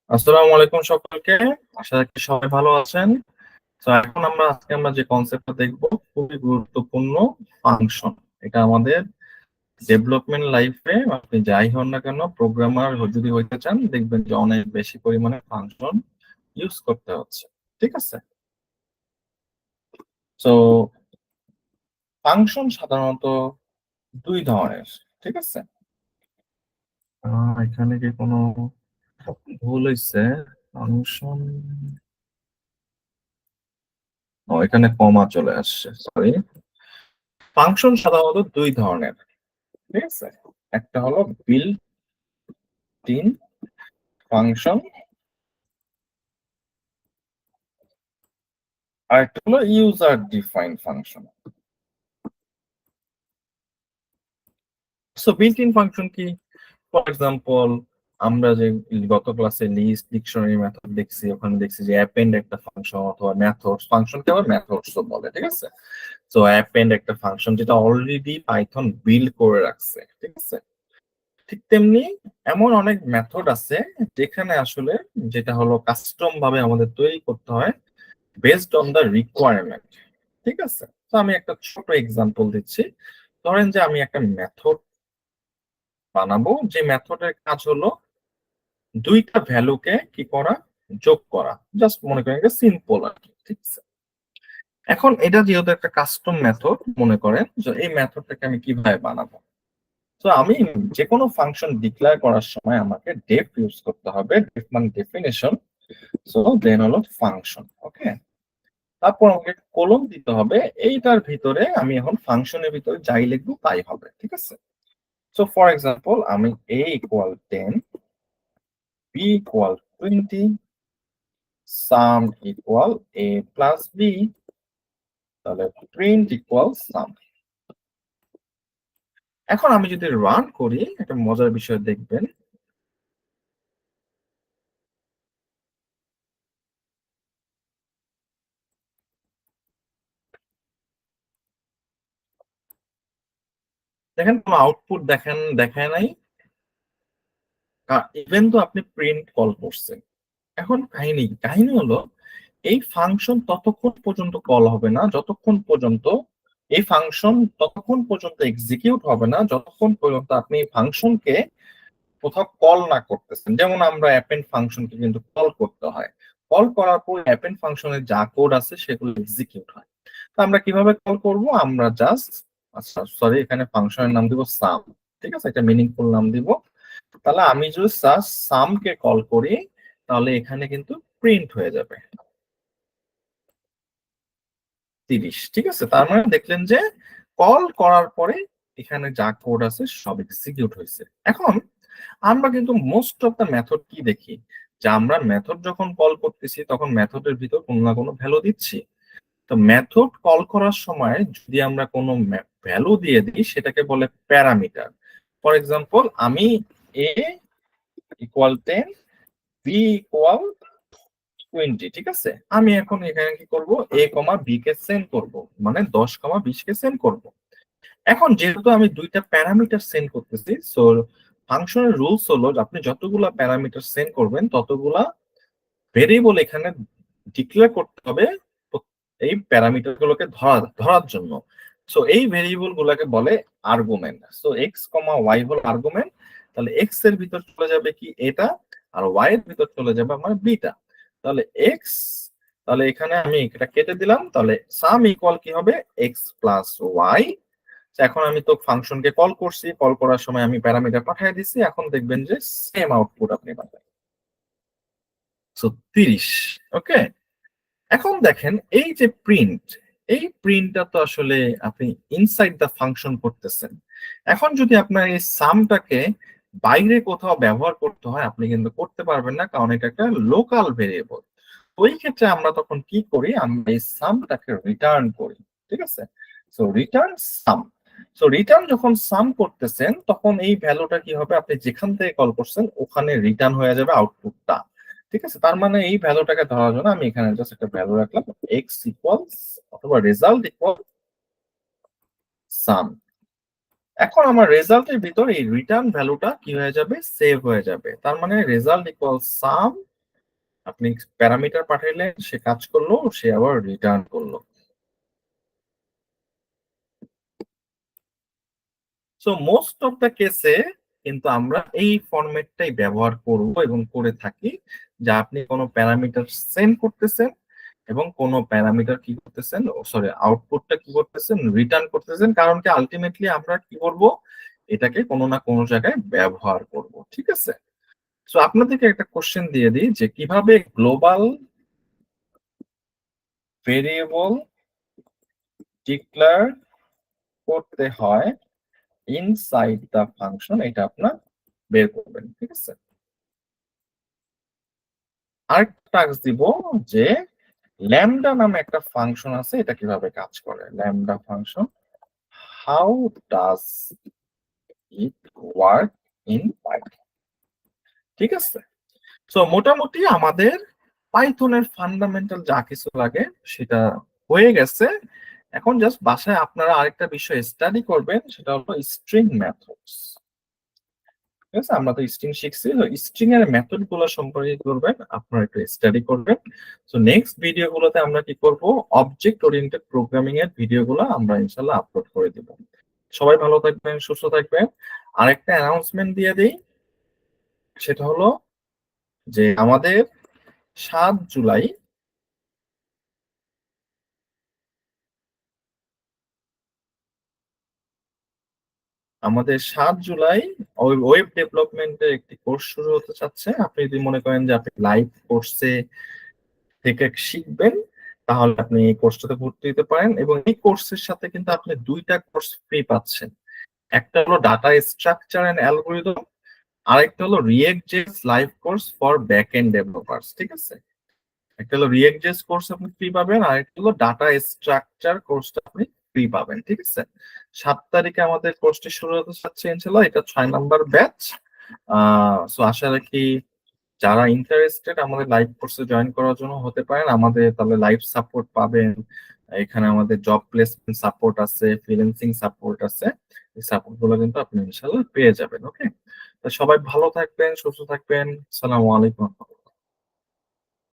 আসসালামু আলাইকুম সকলকে। আশা রাখি সবাই ভালো আছেন। তো এখন আজকে আমরা যে কনসেপ্টটা দেখব খুবই গুরুত্বপূর্ণ, ফাংশন। এটা আমাদের ডেভেলপমেন্ট লাইফে আপনি যাই হন না কেন, প্রোগ্রামার যদি হইতে চান, দেখবেন যে অনেক বেশি পরিমাণে ফাংশন ইউজ করতে হচ্ছে। ঠিক আছে? তো ফাংশন সাধারণত দুই ধরনের। ঠিক আছে? এখানে কি কোনো ভুল হয়েছে? ফাংশন, এখানে কমা চলে আসছে, সরি। ফাংশন সাধারণত দুই ধরনের। ঠিক আছে? একটা হলো বিল্ট ইন ফাংশন, আর একটা হলো user define function. So built in function কি? ফর এক্সাম্পল, আমরা যে গত ক্লাসে লিস্ট ডিকশনারি মেথড দেখছি, ওখানে দেখছি যে অ্যাপেন্ড একটা ফাংশন অথবা মেথডস, ফাংশনকে আবার মেথডস বলে। ঠিক আছে? তো অ্যাপেন্ড একটা ফাংশন যেটা অলরেডি পাইথন বিল্ড করে রাখছে। ঠিক আছে? ঠিক তেমনি এমন অনেক মেথড আছে যেখানে আসলে যেটা হলো কাস্টম ভাবে আমাদের তৈরি করতে হয়, বেসড অন দ্য রিকোয়ারমেন্ট। ঠিক আছে? তো আমি একটা ছোট এক্সাম্পল দিচ্ছি। ধরেন যে আমি একটা মেথড বানাবো, যে মেথডের কাজ হলো দুইটা ভ্যালুকে কি করা, যোগ করা। জাস্ট মনে করেন যে সিম্পল আর কি। ঠিক আছে? এখন এটা যেহেতু একটা কাস্টম মেথড, মনে করেন যে এই মেথডটাকে আমি কিভাবে বানাবো। তো আমি যে কোনো ফাংশন ডিক্লেয়ার করার সময় আমাকে ডেফ ইউজ করতে হবে। ডেফ মানে ডেফিনেশন, সো দেন হলো ফাংশন। ওকে, তারপর আমাকে কোলন দিতে হবে। এইটার ভিতরে আমি এখন ফাংশনের ভিতরে যাই লিখবো তাই হবে। ঠিক আছে? সো ফর এক্সাম্পল, আমি a equal 10, b equal 20, some equal a plus b, তাহলে প্রিন্ট ইকুয়াল সাম। এখন আমি যদি রান করি, একটা মজার বিষয় দেখবেন। দেখেন কোনো আউটপুট দেখায় নাই, ইভেন তো আপনি প্রিন্ট কল করছেন। এখন কাহিনী হলো, এই ফাংশন ততক্ষণ পর্যন্ত কল হবে না যতক্ষণ পর্যন্ত, এই ফাংশন ততক্ষণ পর্যন্ত এক্সিকিউট হবে না যতক্ষণ পর্যন্ত আপনি এই ফাংশনকে কোথাও কল না করতেছেন। যেমন আমরা অ্যাপেন্ড ফাংশনকে কিন্তু কল করতে হয়, কল করার পর অ্যাপেন্ড ফাংশনের যা কোড আছে সেগুলো এক্সিকিউট হয়। তো আমরা কিভাবে কল করব? আমরা জাস্ট, আচ্ছা সরি, এখানে ফাংশনের নাম দিব সাম। ঠিক আছে? একটা মিনিংফুল নাম দিব। তাহলে আমি যদি জাস্ট সাম কে কল করি, তাহলে এখানে কিন্তু প্রিন্ট হয়ে যাবে 30। ঠিক আছে? তার মানে দেখলেন যে কল করার পরে এখানে যা কোড আছে সব এক্সিকিউট হয়েছে। এখন আমরা কিন্তু মোস্ট অফ দ্য মেথড কি দেখি, যে আমরা মেথড যখন কল করতেছি তখন মেথডের ভিতর কোনো না কোনো ভ্যালু দিচ্ছি। তো মেথড কল করার সময় যদি আমরা কোনো ভ্যালু দিয়ে দিই, সেটাকে বলে প্যারামিটার। ফর এক্সাম্পল, আমি a ইকুয়াল 10, b ইকুয়াল 20। ঠিক আছে? আমি এখন এখানে কি করব, a comma b K send করব, মানে 10 কমা 20 কে সেন্ড করব। এখন যেহেতু আমি দুইটা প্যারামিটার সেন্ড করতেছি, সো ফাংশনের রুলস হলো যে আপনি যতগুলা প্যারামিটার সেন্ড করবেন ততগুলা ভেরিয়েবল এখানে ডিক্লেয়ার করতে হবে এই প্যারামিটার গুলোকে ধরার জন্য। সো এই ভেরিয়েবল গুলাকে বলে আর্গুমেন্ট। সো এক্স কমা ওয়াই হল আর্গুমেন্ট। তাহলে এক্স এর ভিতর চলে যাবে কি এটা, আর ওয়াই এর ভিতর চলে যাবে আমার বিটা। তাহলে এক্স, তাহলে এখানে আমি এটা কেটে দিলাম। তাহলে সাম ইকুয়াল কি হবে, এক্স প্লাস ওয়াই। এখন আমি তো ফাংশনকে কল করছি, কল করার সময় আমি প্যারামিটার পাঠিয়ে দিছি। এখন দেখবেন যে সেম আউটপুট আপনি পাবেন, সো 30। ওকে, এখন দেখেন এই যে প্রিন্ট, এই প্রিন্টটা তো আসলে আপনি ইনসাইড দ্য ফাংশন করতেছেন। এখন যদি আপনার এই সামটাকে বাইরে কোথাও ব্যবহার করতে হয়, আপনি কিন্তু করতে পারবেন না, কারণ এটা একটা লোকাল ভেরিয়েবল। ওই ক্ষেত্রে আমরা তখন কি করি, আমরা এই সামটাকে রিটার্ন করি। ঠিক আছে? সো রিটার্ন সাম। সো রিটার্ন যখন সাম করতেছেন, তখন এই ভ্যালুটা কি হবে, আপনি যেখান থেকে কল করছেন ওখানে রিটার্ন হয়ে যাবে আউটপুটটা। ঠিক আছে? তার মানে এই ভ্যালুটাকে ধরার জন্য আমি এখানে জাস্ট একটা ভ্যালু রাখলাম, এক্স ইকুয়ালস অথবা রেজাল্ট ইকুয়াল সাম। এখন আমার রেজাল্টের ভিতর এই রিটার্ন ভ্যালুটা কি হয়ে যাবে, সেভ হয়ে যাবে। তার মানে রেজাল্ট ইকুয়াল সাম আপনি প্যারামিটার পাঠাইলেন, সে কাজ করলো, সে আবার রিটার্ন করলো। সো মোস্ট অফ দ্য কেসে কিন্তু আমরা এই ফরম্যাটটাই ব্যবহার করব এবং করে থাকি, যা আপনি কোনো প্যারামিটার সেন্ড করতেছেন এবং কোনো প্যারামিটার কি করতেছেন, সরি আউটপুটটা কি করতেছেন, রিটার্ন করতেছেন। কারণ কি আলটিমেটলি আমরা কি করব, এটাকে কোনো না কোনো জায়গায় ব্যবহার করব। ঠিক আছে? সো আপনাদেরকে একটা কোশ্চেন দিয়ে দিই যে কিভাবে গ্লোবাল ভেরিয়েবল ডিক্লেয়ার করতে হয় ইনসাইড দা ফাংশন, এটা আপনার বের করবেন। ঠিক আছে? আরেকটা টাস্ক দিব যে ল্যামডা নামে একটা ফাংশন আছে, এটা কিভাবে কাজ করে। Lambda function, how does it work in Python. ঠিক আছে? সো মোটামুটি আমাদের পাইথনের ফান্ডামেন্টাল যা কিছু লাগে সেটা হয়ে গেছে। এখন জাস্ট বাসায় আপনারা আরেকটা বিষয় স্টাডি করবেন, সেটা হলো স্ট্রিং মেথডস। ঠিক আছে? আমরা তো স্ট্রিং শিখছি, স্ট্রিং এর মেথড গুলো সম্পর্কে করবেন, আপনারা একটু স্টাডি করবেন। সো নেক্সট ভিডিও গুলোতে আমরা কি করব, অবজেক্ট ওরিয়েন্টেড প্রোগ্রামিং এর ভিডিও গুলো আমরা ইনশাল্লাহ আপলোড করে দিব। সবাই ভালো থাকবেন, সুস্থ থাকবেন। আরেকটা অ্যানাউন্সমেন্ট দিয়ে দিই, সেটা হলো যে আমাদের 7 জুলাই ওয়েব ডেভেলপমেন্টের একটি কোর্স শুরু হতে যাচ্ছে। আপনি যদি মনে করেন যে আপনি লাইভ কোর্সে থেকে শিখবেন, তাহলে আপনি এই কোর্সটাতে ভর্তি হতে পারেন। এবং এই কোর্সের সাথে কিন্তু আপনি 2টা কোর্স ফ্রি পাচ্ছেন। একটা হলো ডাটা স্ট্রাকচার এন্ড অ্যালগরিদম, আরেকটা হলো React JS live course for back end developers. ঠিক আছে? একটা হলো রিয়েক্ট জেস কোর্স আপনি ফ্রি পাবেন, আর একটা হলো ডাটা স্ট্রাকচার কোর্সটা আপনি ফ্রি পাবেন। ঠিক আছে? 7 তারিখে আমাদের কোর্সটি শুরু হতে যাচ্ছে ইনশাআল্লাহ। এটা 6 নাম্বার ব্যাচ। সো আশা রাখি যারা ইন্টারেস্টেড আমাদের লাইভ কোর্সে জয়েন করার জন্য হতে পারেন। আমাদের তাহলে লাইভ সাপোর্ট পাবেন, এখানে আমাদের জব প্লেসমেন্ট সাপোর্ট আছে, ফ্রিল্যান্সিং সাপোর্ট আছে। এই সাপোর্ট গুলো কিন্তু আপনি ইনশাআল্লাহ পেয়ে যাবেন। ওকে, তো সবাই ভালো থাকবেন, সুস্থ থাকবেন। আসসালামু আলাইকুম।